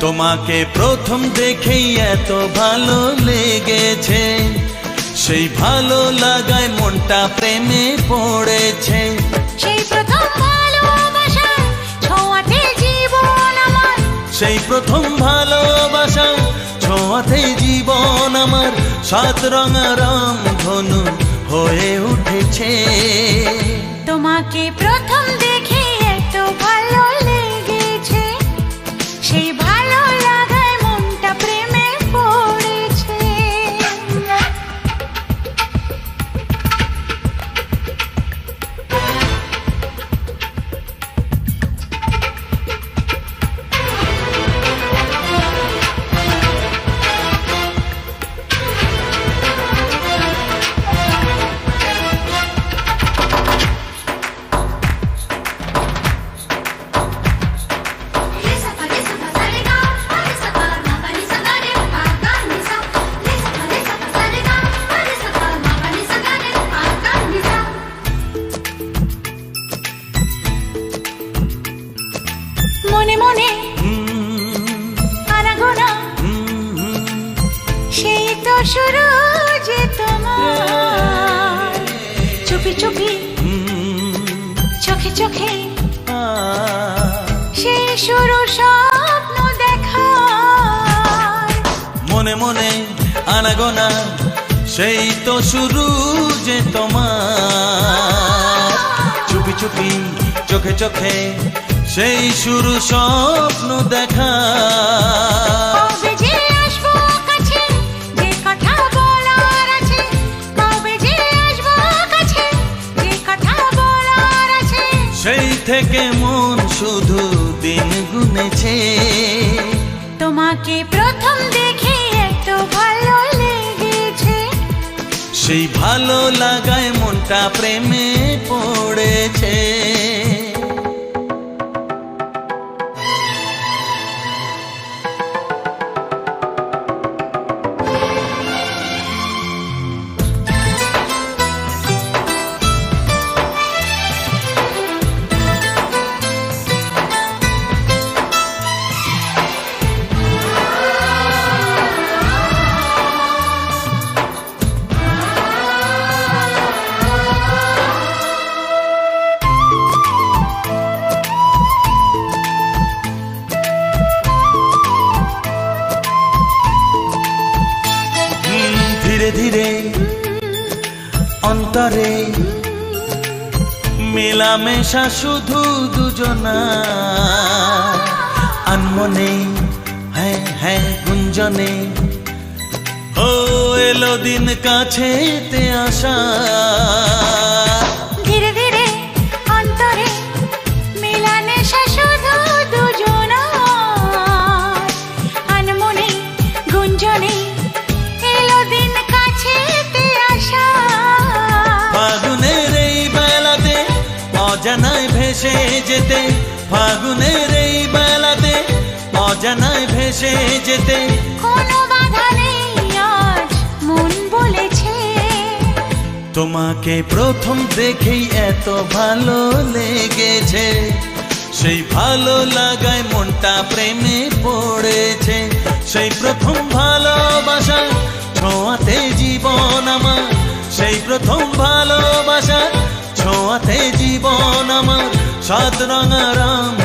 তোমাকে প্রথম দেখেই এত ভালো লেগেছে, সেই ভালো লাগায় মনটা প্রেমে পড়েছে। সেই প্রথম ভালোবাসা ছোঁয়াতে জীবন আমার, সেই প্রথম ভালোবাসা ছোঁয়াতে জীবন আমার, সাত রঙা রামধনু হয়ে উঠেছে। তোমাকে প্রথম দেখে এত ভালো লেগেছে, সেই ভালো লাগায় মনটা প্রেমে পড়েছে। মনে মনে আনাগোনা, সেই তো শুরু যে তোমার, চুপি চুপি চোখে চোখে সেই শুরু স্বপ্ন দেখা। মনে মনে আনাগোনা, সেই তো শুরু যে তোমার, চুপি চুপি চোখে চোখে সেই শুরু স্বপ্ন দেখা। কবে যে আসবো কাছে, যে কথা বলার আছে, কবে যে আসবো কাছে, যে কথা বলার আছে, সেই থেকে মন শুধু দিন গুনেছে। তোমাকে প্রথম দেখে এত ভালো লেগেছে, সেই ভালো লাগায় মনটা প্রেমে পড়েছে। ধীরে ধীরে অন্তরে মেলামেশা শুধু দুজনা, আনমনে হ্যাঁ হ্যাঁ গুঞ্জনে ও এলো দিন কাছেতে আসা। ধীরে ধীরে অন্তরে মেলামেশা শুধু দুজনার, আনমনে গুঞ্জনে এলো দিন কাছেতে আসা। ফাগুনের এই বেলাতে অজানায় ভেসে যেতে, ফাগুনের এই বেলাতে অজানায় ভেসে যেতে, কোনো বাধা নেই আজ মন বলেছে। তোমাকে প্রথম দেখেই এত ভালো লেগেছে, সেই ভালো লাগায় মনটা প্রেমে পড়েছে। সেই প্রথম ভালোবাসা ছোঁয়াতে জীবন আমার, সেই প্রথম ভালোবাসা ছোঁয়াতে জীবন আমার, সাত রঙা রাম